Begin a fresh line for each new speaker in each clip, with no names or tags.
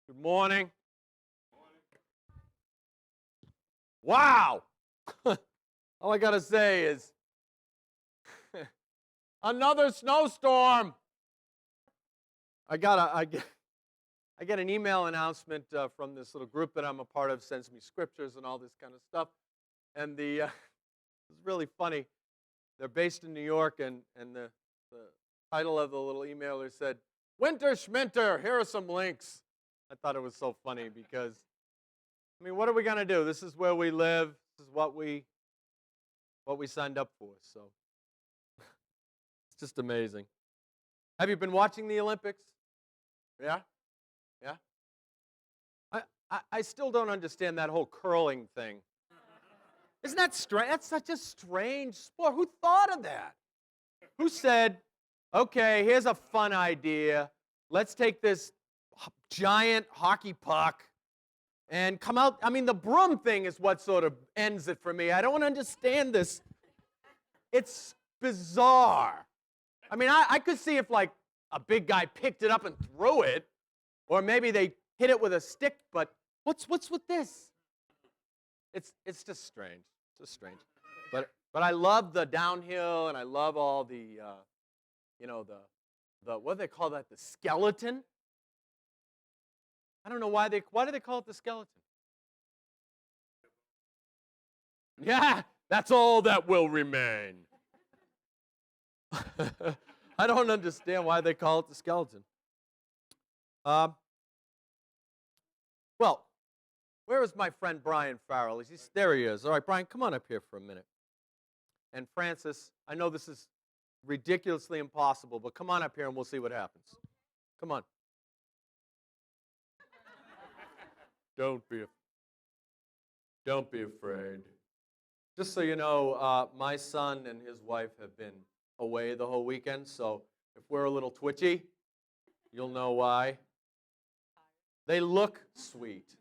Good morning. Wow. All I got to say is another snowstorm. I get an email announcement from this little group that I'm a part of, sends me scriptures and all this kind of stuff. And it's really funny. They're based in New York, and the title of the little emailer said, "Winter Schminter, here are some links." I thought it was so funny because, I mean, what are we going to do? This is where we live. This is what we signed up for. So it's just amazing. Have you been watching the Olympics? Yeah? Yeah? I still don't understand that whole curling thing. Isn't that strange? That's such a strange sport. Who thought of that? Who said, okay, here's a fun idea. Let's take this giant hockey puck and come out. I mean, the broom thing is what sort of ends it for me. I don't understand this. It's bizarre. I mean, I could see if, like, a big guy picked it up and threw it, or maybe they hit it with a stick, but what's with this? It's just strange. It's just strange. But I love the downhill, and I love all the, the what do they call that? The skeleton? I don't know why do they call it the skeleton? Yeah, that's all that will remain. I don't understand why they call it the skeleton. Well, where is my friend Brian Farrell? There he is. All right, Brian, come on up here for a minute. And Francis, I know this is ridiculously impossible, but come on up here and we'll see what happens. Come on. Don't be afraid. Just so you know, my son and his wife have been away the whole weekend, so if we're a little twitchy, you'll know why. They look sweet.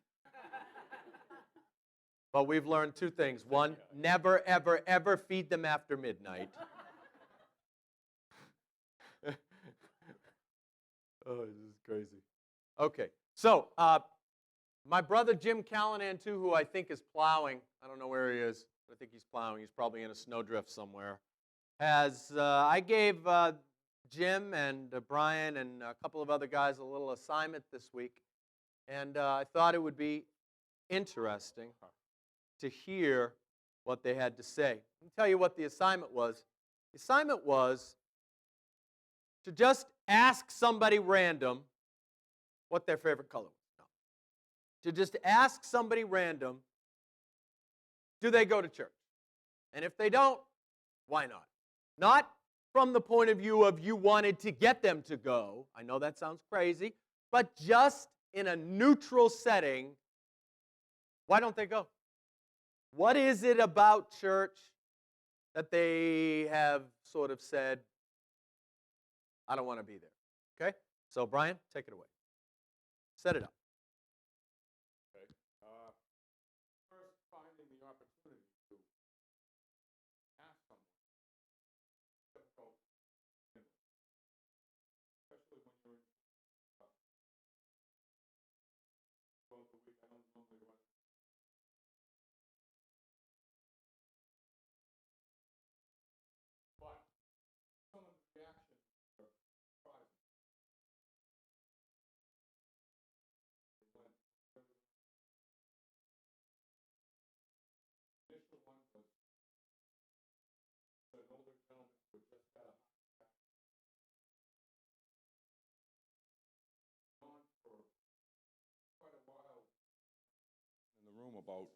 But we've learned two things. One, never, ever, ever feed them after midnight. Oh, this is crazy. Okay, so my brother Jim Callanan, too, who I think is plowing. I don't know where he is, but I think he's plowing. He's probably in a snowdrift somewhere. I gave Jim and Brian and a couple of other guys a little assignment this week, and I thought it would be interesting to hear what they had to say. Let me tell you what the assignment was. The assignment was to just ask somebody random what their favorite color was. No. To just ask somebody random, do they go to church? And if they don't, why not? Not from the point of view of you wanted to get them to go. I know that sounds crazy, but just in a neutral setting, why don't they go? What is it about church that they have sort of said, I don't want to be there? Okay? So, Brian, take it away. Set it up.
Okay. First, finding the opportunity to ask someone. Difficult, especially when you're in both the week. I don't normally run. But some of the reactions are surprising. They went very. Initial one was an older gentleman who had just got a heart attack. On for quite a while in the room about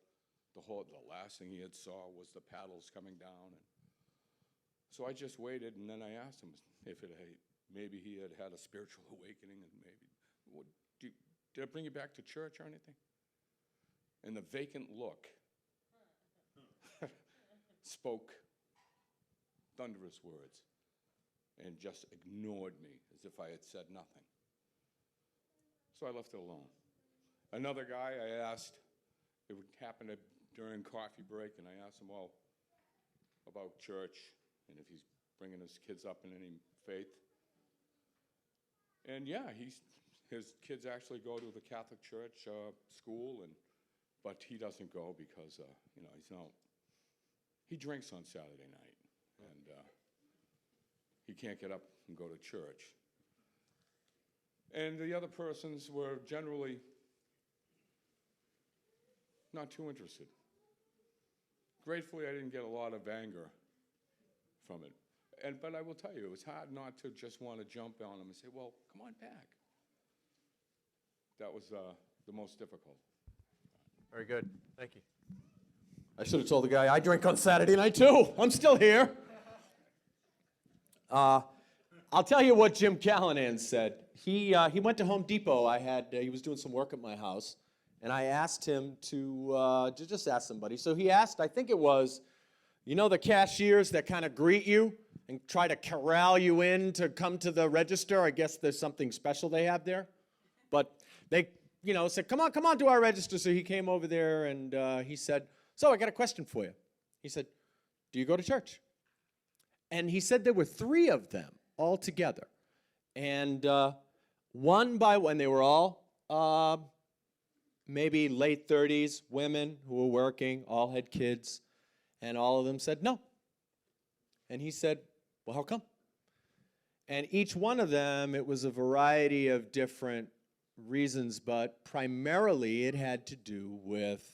the last thing he had saw was the paddles coming down, and so I just waited, and then I asked him if maybe he had had a spiritual awakening, and maybe did it bring you back to church or anything? And the vacant look spoke thunderous words and just ignored me as if I had said nothing. So I left it alone. Another guy I asked, it would happen during coffee break, and I asked him, well, about church and if he's bringing his kids up in any faith. And yeah, his kids actually go to the Catholic Church school, but he doesn't go because, he drinks on Saturday night, and he can't get up and go to church. And the other persons were generally not too interested. Gratefully, I didn't get a lot of anger from it. But I will tell you, it was hard not to just want to jump on him and say, well, come on back. That was the most difficult.
Very good. Thank you. I should have told the guy I drink on Saturday night too. I'm still here. I'll tell you what Jim Callanan said. He went to Home Depot. He was doing some work at my house, and I asked him to just ask somebody. So he asked, I think it was, the cashiers that kind of greet you and try to corral you in to come to the register. I guess there's something special they have there. But they, said, come on to our register. So he came over there and he said, so I got a question for you. He said, do you go to church? And he said there were 3 of them all together. And one by one, they were all maybe late 30s, women who were working, all had kids, and all of them said no. And he said, well, how come? And each one of them, it was a variety of different reasons, but primarily it had to do with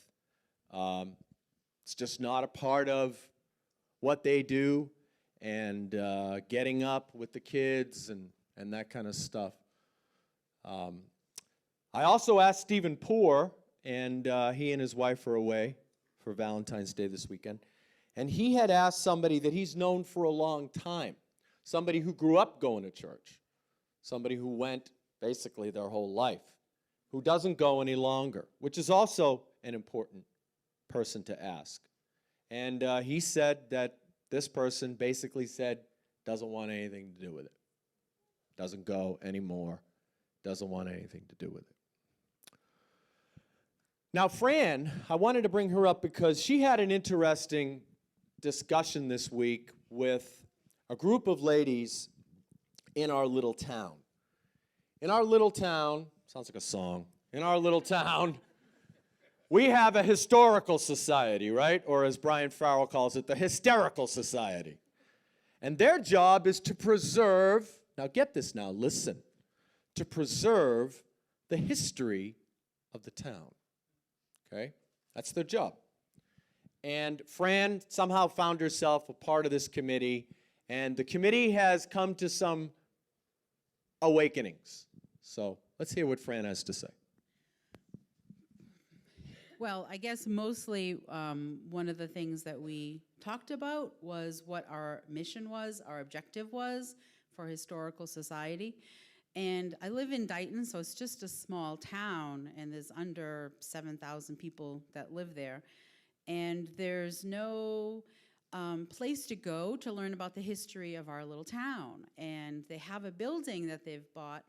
it's just not a part of what they do, and getting up with the kids and that kind of stuff. I also asked Stephen Poore, and he and his wife are away for Valentine's Day this weekend, and he had asked somebody that he's known for a long time, somebody who grew up going to church, somebody who went basically their whole life, who doesn't go any longer, which is also an important person to ask. And he said that this person basically said, doesn't want anything to do with it. Doesn't go anymore. Doesn't want anything to do with it. Now, Fran, I wanted to bring her up because she had an interesting discussion this week with a group of ladies in our little town. In our little town, sounds like a song, in our little town, we have a historical society, right? Or as Brian Farrell calls it, the hysterical society. And their job is to preserve, now get this now, listen, to preserve the history of the town, okay? That's their job. And Fran somehow found herself a part of this committee, and the committee has come to some awakenings. So let's hear what Fran has to say.
Well, I guess mostly one of the things that we talked about was what our mission was, our objective was for Historical Society. And I live in Dighton, so it's just a small town, and there's under 7,000 people that live there. And there's no place to go to learn about the history of our little town. And they have a building that they've bought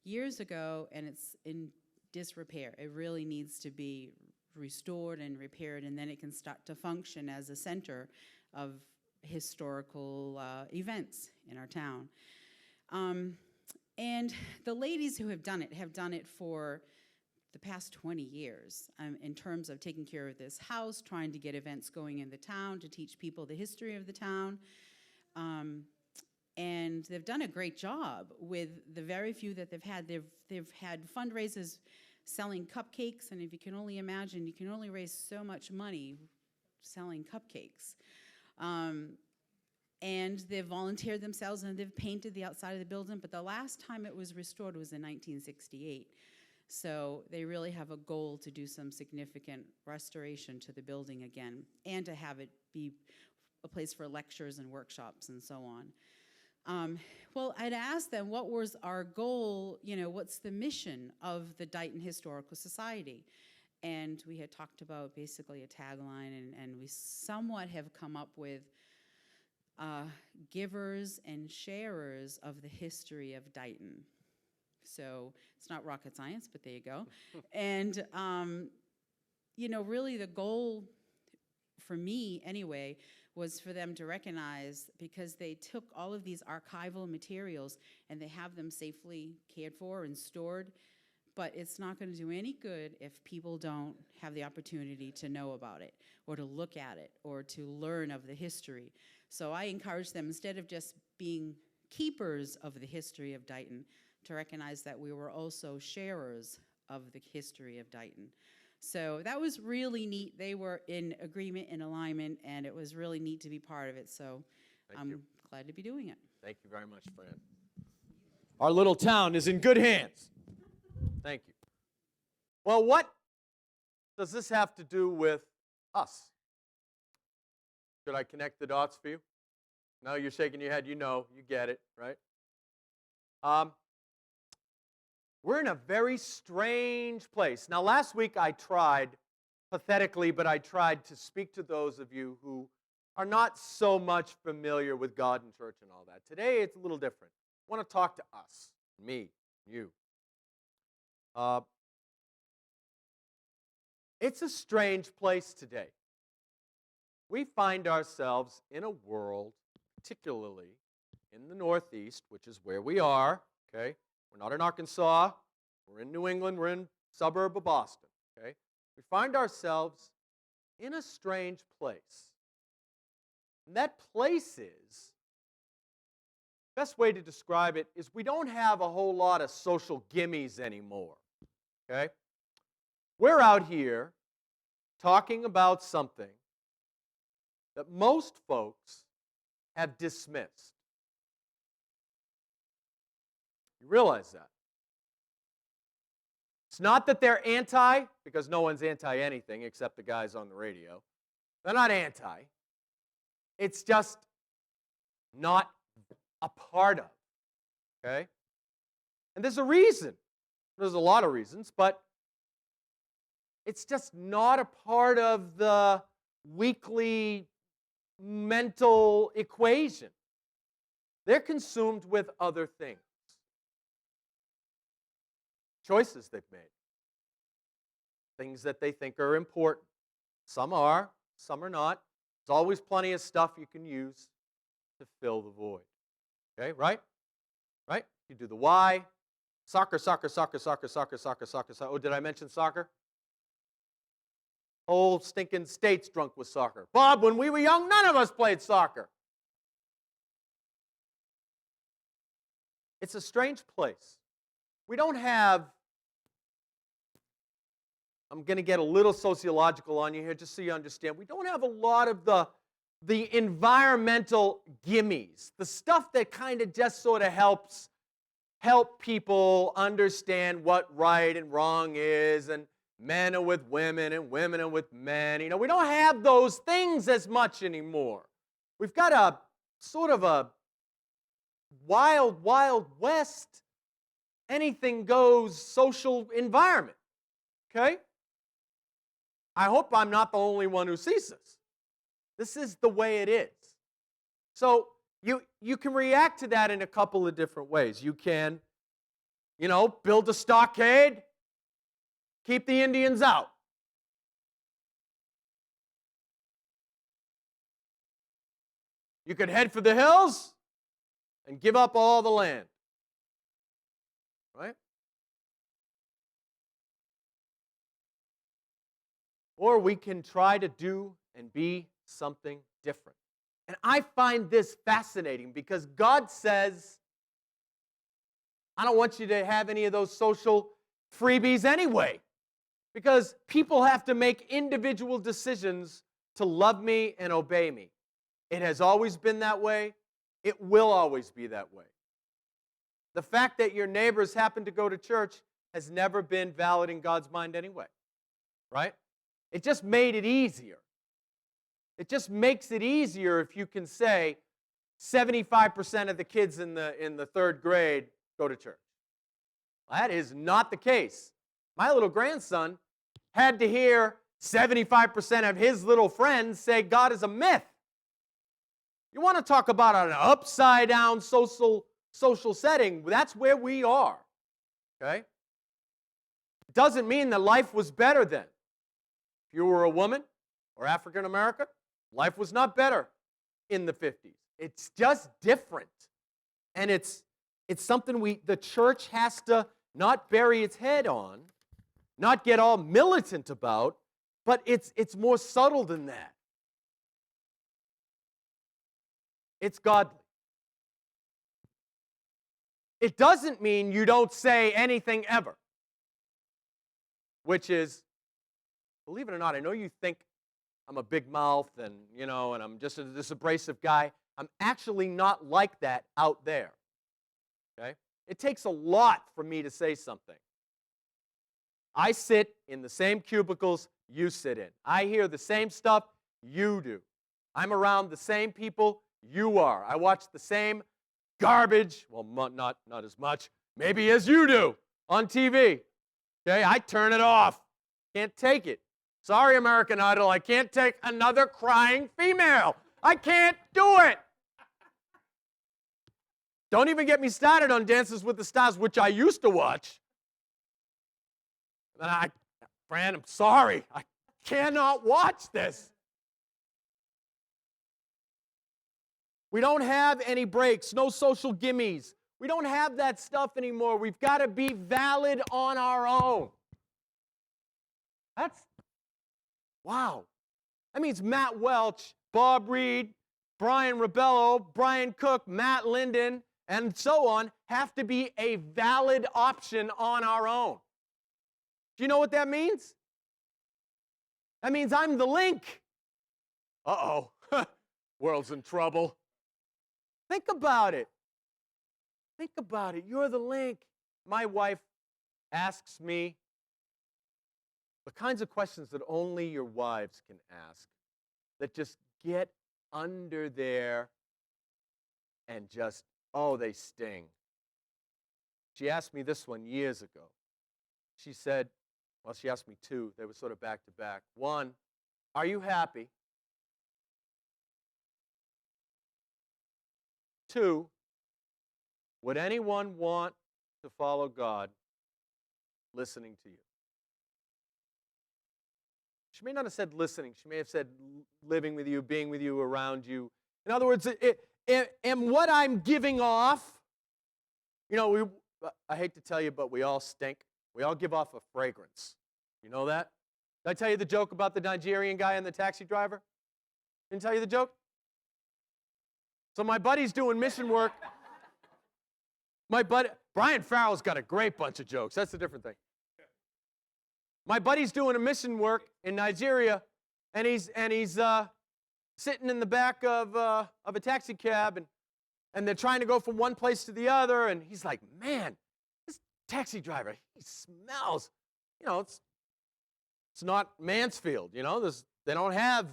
years ago, and it's in disrepair. It really needs to be restored and repaired, and then it can start to function as a center of historical events in our town. And the ladies who have done it for the past 20 years in terms of taking care of this house, trying to get events going in the town, to teach people the history of the town. And they've done a great job with the very few that they've had. They've had fundraisers selling cupcakes, and if you can only imagine, you can only raise so much money selling cupcakes. And they've volunteered themselves, and they've painted the outside of the building, but the last time it was restored was in 1968. So they really have a goal to do some significant restoration to the building again, and to have it be a place for lectures and workshops and so on. Well, I'd asked them, what was our goal, what's the mission of the Dighton Historical Society? And we had talked about basically a tagline, and we somewhat have come up with givers and sharers of the history of Dighton. So it's not rocket science, but there you go. And, really the goal, for me anyway, was for them to recognize, because they took all of these archival materials and they have them safely cared for and stored, but it's not going to do any good if people don't have the opportunity to know about it or to look at it or to learn of the history. So I encourage them, instead of just being keepers of the history of Dighton, to recognize that we were also sharers of the history of Dighton. So that was really neat. They were in agreement and alignment, and it was really neat to be part of it. So I'm glad to be doing it.
Thank you very much, Fran. Our little town is in good hands. Thank you. Well, what does this have to do with us? Should I connect the dots for you? No, you're shaking your head. You know, you get it, right? We're in a very strange place. Now, last week I tried, pathetically, but I tried to speak to those of you who are not so much familiar with God and church and all that. Today it's a little different. I want to talk to us, me, you. It's a strange place today. We find ourselves in a world, particularly in the Northeast, which is where we are, okay? We're not in Arkansas. We're in New England. We're in a suburb of Boston, okay? We find ourselves in a strange place. And that place is, best way to describe it is we don't have a whole lot of social gimmies anymore, okay? We're out here talking about something that most folks have dismissed. You realize that? It's not that they're anti, because no one's anti-anything except the guys on the radio. They're not anti. It's just not a part of, okay? And there's a reason. There's a lot of reasons, but it's just not a part of the weekly mental equation. They're consumed with other things. Choices they've made. Things that they think are important. Some are, some are not. There's always plenty of stuff you can use to fill the void. Okay, right? Right? You do the why. Soccer, soccer, soccer, soccer, soccer, soccer, soccer, soccer. Oh, did I mention soccer? Whole stinking state's drunk with soccer. Bob, when we were young, none of us played soccer. It's a strange place. We don't have, I'm going to get a little sociological on you here just so you understand. We don't have a lot of the environmental gimmies, the stuff that kind of just sort of help people understand what right and wrong is, and men are with women and women are with men. You know, we don't have those things as much anymore. We've got a sort of a wild, wild west, anything goes social environment. Okay? I hope I'm not the only one who sees this. This is the way it is. So you can react to that in a couple of different ways. You can, build a stockade, keep the Indians out. You could head for the hills and give up all the land. Right? Or we can try to do and be something different. And I find this fascinating because God says, I don't want you to have any of those social freebies anyway. Because people have to make individual decisions to love me and obey me. It has always been that way. It will always be that way. The fact that your neighbors happen to go to church has never been valid in God's mind anyway. Right? It just made it easier. It just makes it easier if you can say 75% of the kids in the third grade go to church. That is not the case. My little grandson had to hear 75% of his little friends say God is a myth. You want to talk about an upside-down social setting, that's where we are. Okay? It doesn't mean that life was better then. If you were a woman or African American, life was not better in the 50s. It's just different. And it's something the church has to not bury its head on, not get all militant about, but it's more subtle than that. It's godly. It doesn't mean you don't say anything ever, which is, believe it or not, I know you think I'm a big mouth and I'm just this abrasive guy. I'm actually not like that out there. Okay? It takes a lot for me to say something. I sit in the same cubicles you sit in. I hear the same stuff you do. I'm around the same people you are. I watch the same garbage, well, not as much, maybe as you do, on TV. Okay, I turn it off. Can't take it. Sorry, American Idol, I can't take another crying female. I can't do it. Don't even get me started on Dances with the Stars, which I used to watch. And Fran, I'm sorry. I cannot watch this. We don't have any breaks, no social gimmies. We don't have that stuff anymore. We've got to be valid on our own. Wow. That means Matt Welch, Bob Reed, Brian Rebello, Brian Cook, Matt Linden, and so on have to be a valid option on our own. Do you know what that means? That means I'm the link. Uh-oh. World's in trouble. Think about it. Think about it. You're the link. My wife asks me the kinds of questions that only your wives can ask, that just get under there and just, they sting. She asked me this one years ago. She said, she asked me two. They were sort of back to back. One, are you happy? Two, would anyone want to follow God listening to you? She may not have said listening. She may have said living with you, being with you, around you. In other words, am what I'm giving off, I hate to tell you, but we all stink. We all give off a fragrance. You know that? Did I tell you the joke about the Nigerian guy and the taxi driver? Didn't tell you the joke? So my buddy's doing mission work. My buddy, Brian Farrell's got a great bunch of jokes. That's a different thing. My buddy's doing a mission work in Nigeria, and he's sitting in the back of a taxi cab, and they're trying to go from one place to the other, and he's like, man, this taxi driver, he smells. It's not Mansfield. They don't have,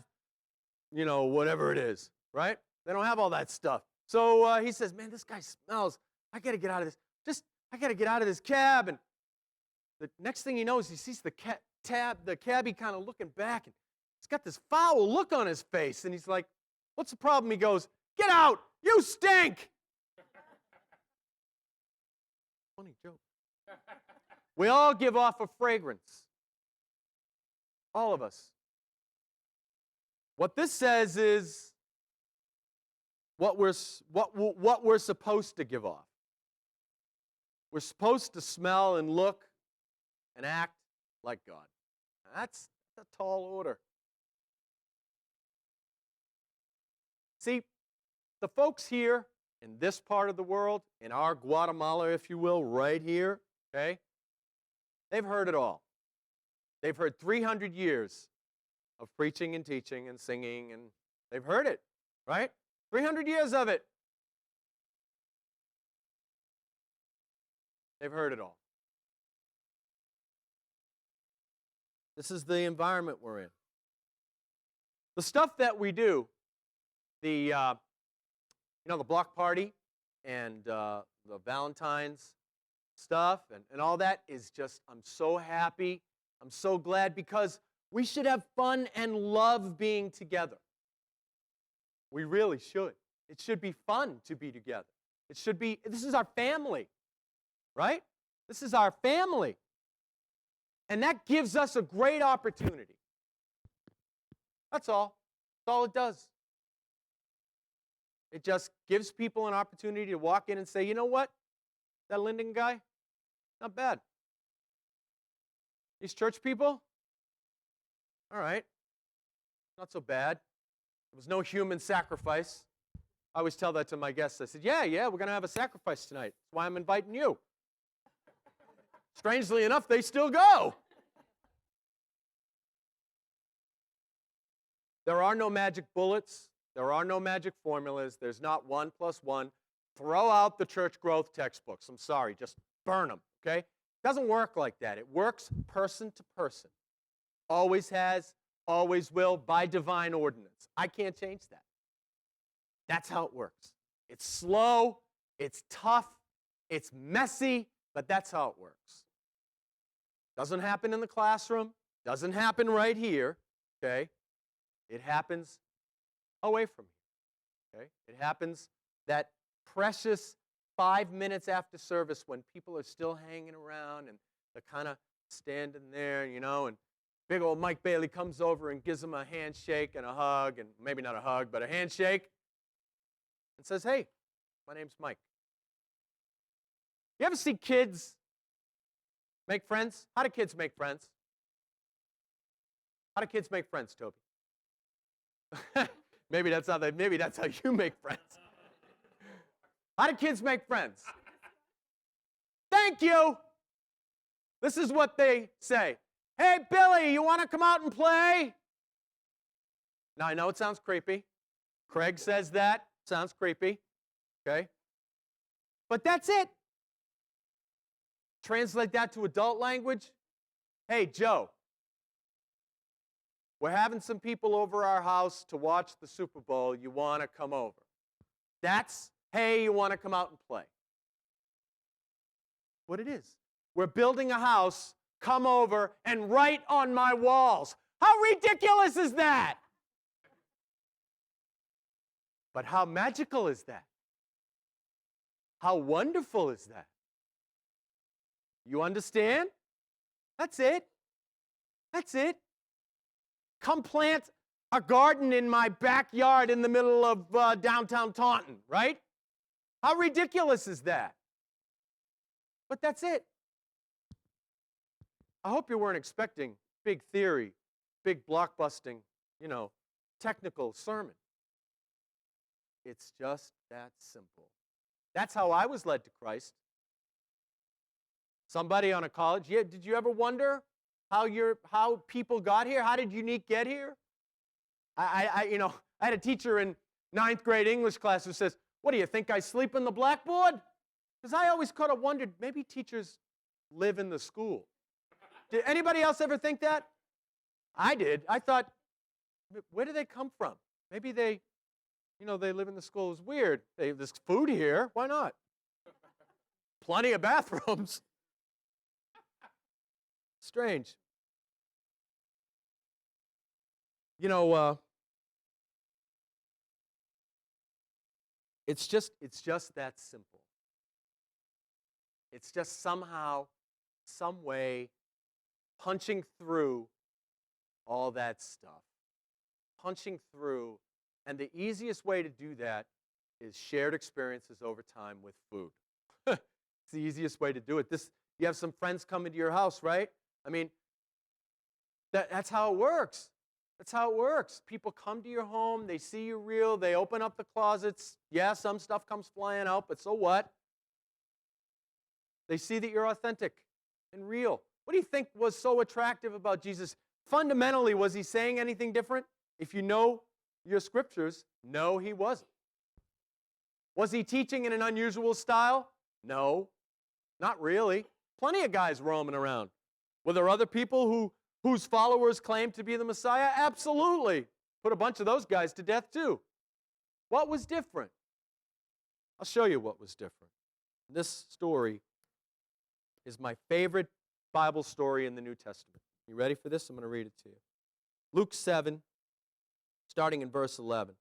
whatever it is, right? They don't have all that stuff. So he says, man, this guy smells. I got to get out of this. I got to get out of this cab. And the next thing he knows, he sees the cabbie kind of looking back, and he's got this foul look on his face. And he's like, what's the problem? He goes, get out. You stink. Funny joke. We all give off a fragrance. All of us. What this says is what we're supposed to give off. We're supposed to smell and look and act like God. That's a tall order. See, the folks here in this part of the world, in our Guatemala, if you will, right here, okay, they've heard it all. They've heard 300 years of preaching and teaching and singing, and they've heard it, right? 300 years of it. They've heard it all. This is the environment we're in. The stuff that we do, the block party and the Valentine's stuff and all that is just, I'm so happy. I'm so glad because we should have fun and love being together. We really should. It should be fun to be together. This is our family, right? This is our family. And that gives us a great opportunity. That's all. That's all it does. It just gives people an opportunity to walk in and say, you know what? That Linden guy, not bad. These church people, all right, not so bad. There was no human sacrifice. I always tell that to my guests. I said, yeah, we're going to have a sacrifice tonight. That's why I'm inviting you. Strangely enough, they still go. There are no magic bullets. There are no magic formulas. There's not 1 + 1. Throw out the church growth textbooks. I'm sorry, just burn them, okay? It doesn't work like that. It works person to person. Always has, always will, by divine ordinance. I can't change that. That's how it works. It's slow, it's tough, it's messy, but that's how it works. Doesn't happen in the classroom, doesn't happen right here, okay? It happens away from here, okay? It happens that precious 5 minutes after service when people are still hanging around and they're kind of standing there, and big old Mike Bailey comes over and gives them a handshake and a hug, and maybe not a hug, but a handshake, and says, hey, my name's Mike. You ever see kids make friends? How do kids make friends? How do kids make friends, Toby? maybe that's how you make friends. How do kids make friends? Thank you. This is what they say. Hey, Billy, you want to come out and play? Now, I know it sounds creepy. Craig says that. Sounds creepy. Okay? But that's it. Translate that to adult language. Hey, Joe, we're having some people over our house to watch the Super Bowl. You want to come over? That's, hey, you want to come out and play? What it is. We're building a house. Come over and write on my walls. How ridiculous is that? But how magical is that? How wonderful is that? You understand? That's it. That's it. Come plant a garden in my backyard in the middle of downtown Taunton, right? How ridiculous is that? But that's it. I hope you weren't expecting big theory, big blockbusting, technical sermon. It's just that simple. That's how I was led to Christ. Somebody on a college, did you ever wonder how people got here? How did Unique get here? I had a teacher in 9th grade English class who says, what do you think, I sleep in the blackboard? Because I always kind of wondered, maybe teachers live in the school. Did anybody else ever think that? I did. I thought, where do they come from? Maybe they live in the school. It's weird. There's food here. Why not? Plenty of bathrooms. Strange. It's just that simple. It's just somehow, some way, punching through all that stuff. Punching through. And the easiest way to do that is shared experiences over time with food. It's the easiest way to do it. You have some friends coming to your house, right? I mean, that's how it works. That's how it works. People come to your home, they see you real, they open up the closets. Yeah, some stuff comes flying out, but so what? They see that you're authentic and real. What do you think was so attractive about Jesus? Fundamentally, was he saying anything different? If you know your scriptures, no, he wasn't. Was he teaching in an unusual style? No, not really. Plenty of guys roaming around. Were there other people whose followers claimed to be the Messiah? Absolutely. Put a bunch of those guys to death too. What was different? I'll show you what was different. This story is my favorite Bible story in the New Testament. You ready for this? I'm going to read it to you. Luke 7, starting in verse 11.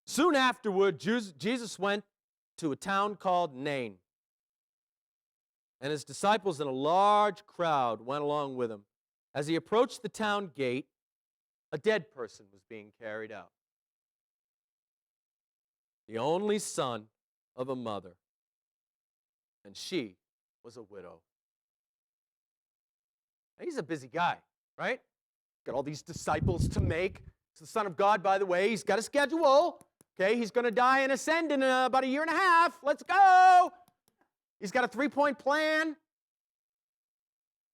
Soon afterward, Jesus went to a town called Nain, and his disciples and a large crowd went along with him. As he approached the town gate, a dead person was being carried out. the only son of a mother, and she was a widow. Now, he's a busy guy, right? Got all these disciples to make. He's the Son of God, by the way. He's got a schedule. Okay, he's going to die and ascend in about a year and a half. Let's go. He's got a 3-point plan.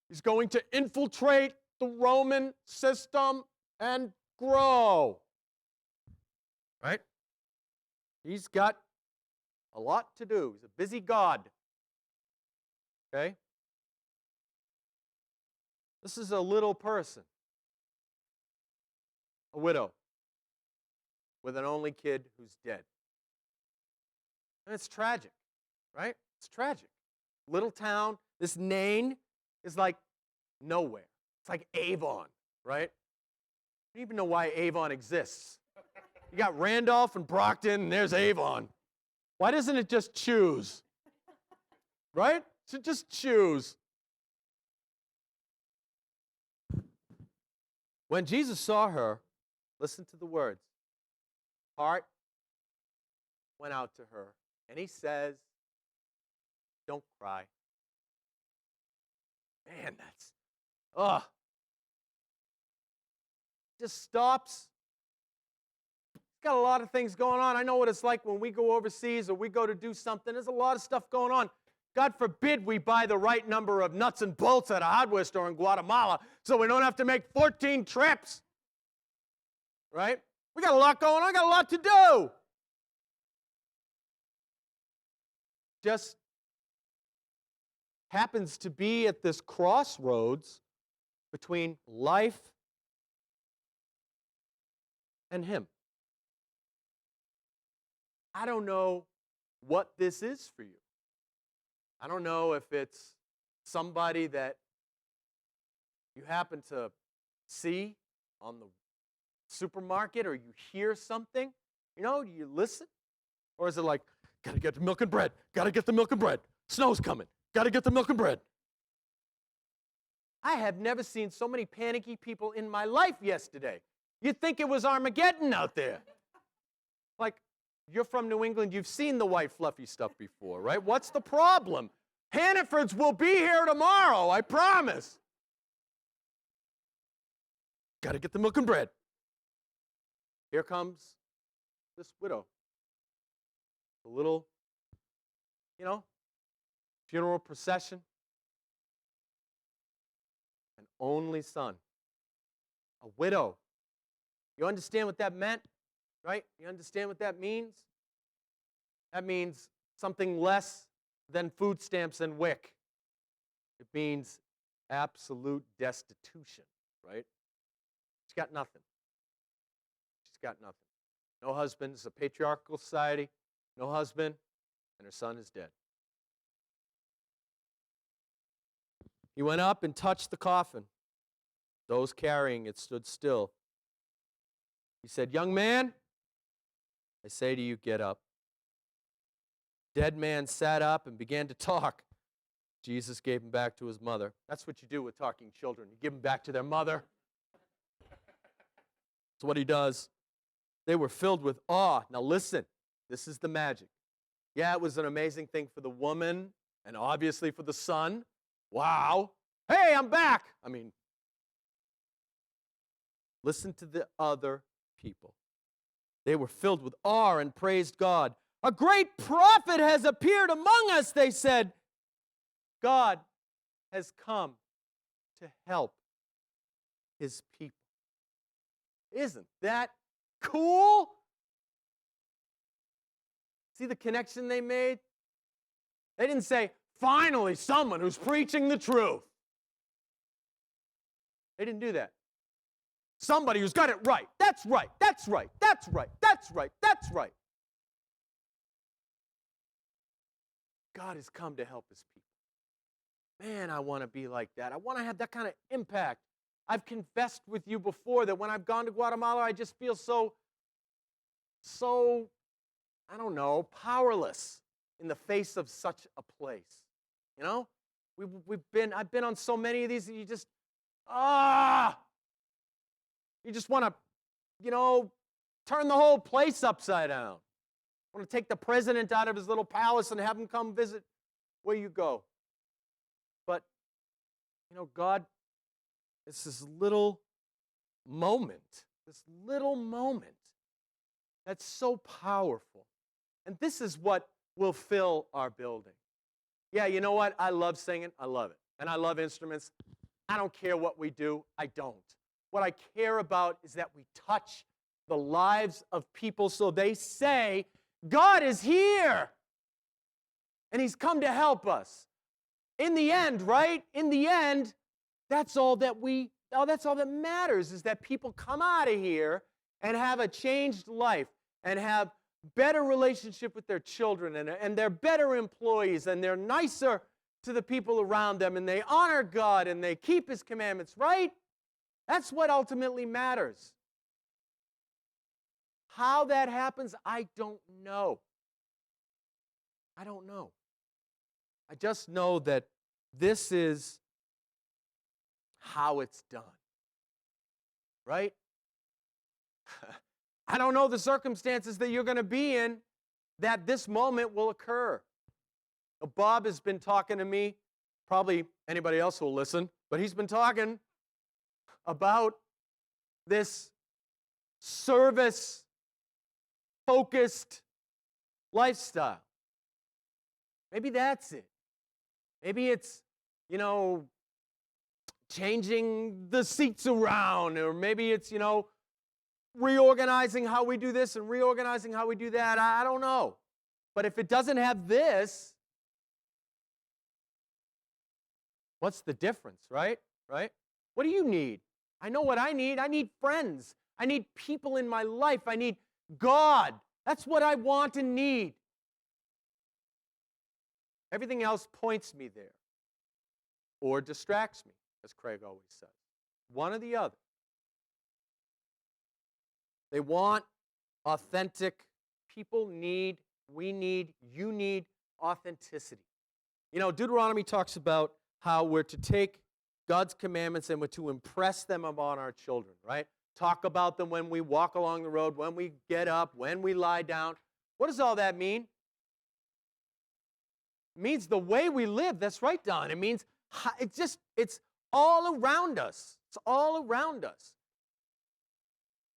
He's going to infiltrate the Roman system and grow. Right? He's got a lot to do. He's a busy God. Okay? This is a little person, a widow, with an only kid who's dead. And it's tragic, right? It's tragic. Little town, this Nain is like nowhere. It's like Avon, right? I don't even know why Avon exists. You got Randolph and Brockton, and there's Avon. Why doesn't it just choose? Right? It should just choose. When Jesus saw her, listen to the words. Heart went out to her, and he says, don't cry. Man, that's, just stops. He's got a lot of things going on. I know what it's like when we go overseas or we go to do something. There's a lot of stuff going on. God forbid we buy the right number of nuts and bolts at a hardware store in Guatemala so we don't have to make 14 trips. Right? We got a lot going on, got a lot to do. Just happens to be at this crossroads between life and him. I don't know what this is for you. I don't know if it's somebody that you happen to see on the supermarket or you hear something. You know, do you listen? Or is it like, got to get the milk and bread, got to get the milk and bread, snow's coming, got to get the milk and bread. I have never seen so many panicky people in my life yesterday. You'd think it was Armageddon out there. Like, you're from New England, you've seen the white fluffy stuff before, right? What's the problem? Hannaford's will be here tomorrow, I promise. Got to get the milk and bread. Here comes this widow. A little, funeral procession. An only son. A widow. You understand what that meant? Right? You understand what that means? That means something less than food stamps and WIC. It means absolute destitution, right? She's got nothing. She's got nothing. No husband. It's a patriarchal society. No husband, and her son is dead. He went up and touched the coffin. Those carrying it stood still. He said, young man, I say to you, get up. Dead man sat up and began to talk. Jesus gave him back to his mother. That's what you do with talking children. You give them back to their mother. That's what he does. They were filled with awe. Now listen, this is the magic. Yeah, it was an amazing thing for the woman and obviously for the son. Wow. Hey, I'm back. Listen to the other people. They were filled with awe and praised God. A great prophet has appeared among us, they said. God has come to help his people. Isn't that cool? See the connection they made? They didn't say, finally, someone who's preaching the truth. They didn't do that. Somebody who's got it right. That's right. That's right. That's right. That's right. That's right. God has come to help his people. Man, I want to be like that. I want to have that kind of impact. I've confessed with you before that when I've gone to Guatemala, I just feel so, I don't know, powerless in the face of such a place. You know? I've been on so many of these that you just want to, turn the whole place upside down. I want to take the president out of his little palace and have him come visit where you go. But, God, it's this little moment that's so powerful. And this is what will fill our building. Yeah, you know what? I love singing. I love it. And I love instruments. I don't care what we do. I don't. What I care about is that we touch the lives of people so they say, God is here. And he's come to help us. In the end, right? In the end, that's all that matters, is that people come out of here and have a changed life and have better relationship with their children and they're better employees and they're nicer to the people around them and they honor God and they keep his commandments, right? That's what ultimately matters. How that happens, I don't know. I don't know. I just know that this is how it's done. Right? I don't know the circumstances that you're going to be in that this moment will occur. Bob has been talking to me, probably anybody else will listen, but he's been talking about this service-focused lifestyle. Maybe that's it. Maybe it's, changing the seats around, or maybe it's, reorganizing how we do this and reorganizing how we do that. I don't know. But if it doesn't have this, what's the difference, right? Right? What do you need? I know what I need. I need friends. I need people in my life. I need God. That's what I want and need. Everything else points me there or distracts me, as Craig always says. One or the other. They want authentic. People need, we need, you need authenticity. Deuteronomy talks about how we're to take God's commandments and we're to impress them upon our children, right? Talk about them when we walk along the road, when we get up, when we lie down. What does all that mean? It means the way we live. That's right, Don. It means it's all around us. It's all around us.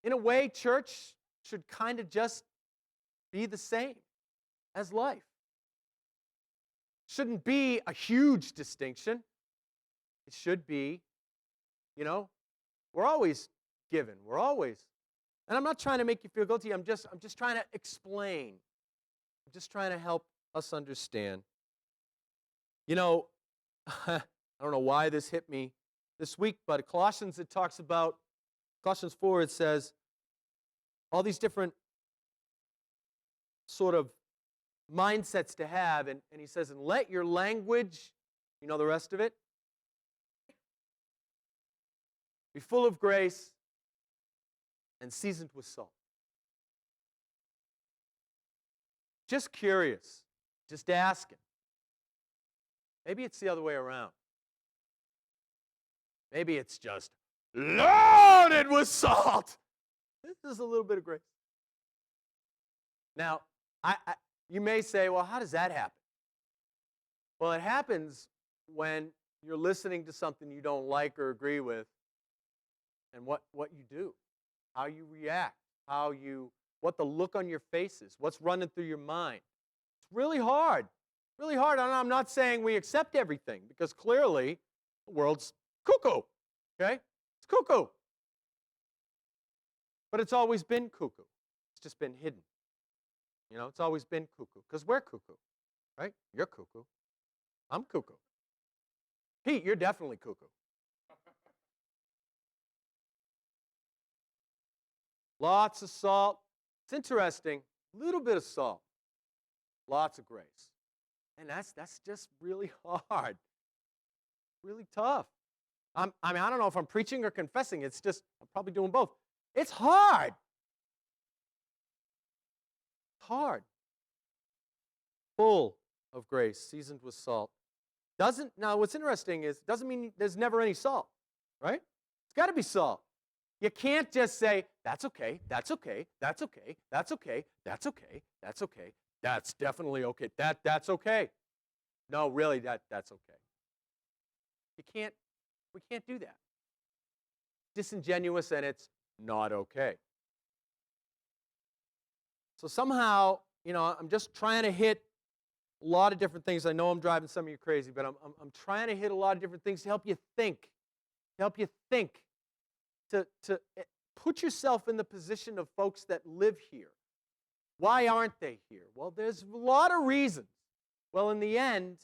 In a way, church should kind of just be the same as life. Shouldn't be a huge distinction. It should be, we're always given. We're always. And I'm not trying to make you feel guilty. I'm just trying to explain. I'm just trying to help us understand. I don't know why this hit me this week, but Colossians, it talks about, Colossians 4, it says, all these different sort of mindsets to have, and he says, and let your language, the rest of it, be full of grace and seasoned with salt. Just curious, just asking. Maybe it's the other way around. Maybe it's just loaded with salt. This is a little bit of grace. Now, you may say, well, how does that happen? Well, it happens when you're listening to something you don't like or agree with, and what you do, how you react, what the look on your face is, what's running through your mind. It's really hard. Really hard. And I'm not saying we accept everything, because clearly the world's cuckoo. Okay? It's cuckoo. But it's always been cuckoo. It's just been hidden. It's always been cuckoo, because we're cuckoo. Right? You're cuckoo. I'm cuckoo. Pete, you're definitely cuckoo. Lots of salt. It's interesting. A little bit of salt. Lots of grace. And that's just really hard. Really tough. I don't know if I'm preaching or confessing. It's just, I'm probably doing both. It's hard. It's hard. Full of grace, seasoned with salt. Now what's interesting is, doesn't mean there's never any salt, right? It's got to be salt. You can't just say, That's okay. That's okay. That's okay. That's okay. That's okay. That's okay. That's definitely okay. That's okay. No, really, that's okay. We can't do that. Disingenuous, and it's not okay. So somehow, I'm just trying to hit a lot of different things. I know I'm driving some of you crazy, but I'm trying to hit a lot of different things to help you think, to put yourself in the position of folks that live here. Why aren't they here? Well, there's a lot of reasons. Well, in the end,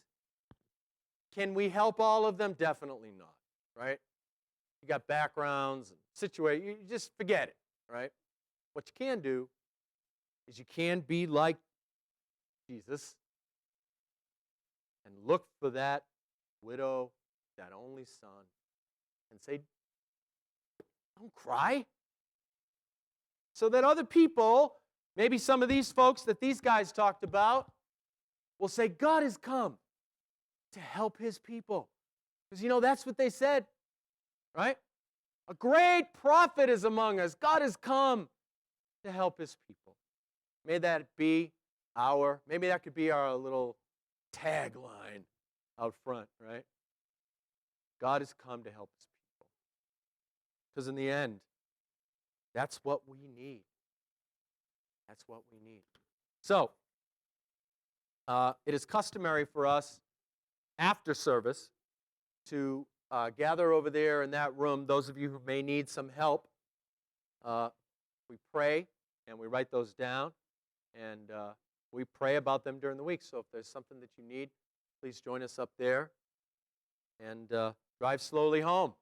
can we help all of them? Definitely not, right? You got backgrounds and situations. You just forget it, right? What you can do is you can be like Jesus and look for that widow, that only son, and say, don't cry. So that other people, maybe some of these folks that these guys talked about, will say, God has come to help his people. Because, that's what they said, right? A great prophet is among us. God has come to help his people. May that be maybe that could be our little tagline out front, right? God has come to help his people. Because in the end, that's what we need. That's what we need. So, it is customary for us after service to gather over there in that room. Those of you who may need some help, we pray and we write those down, and we pray about them during the week. So if there's something that you need, please join us up there and drive slowly home.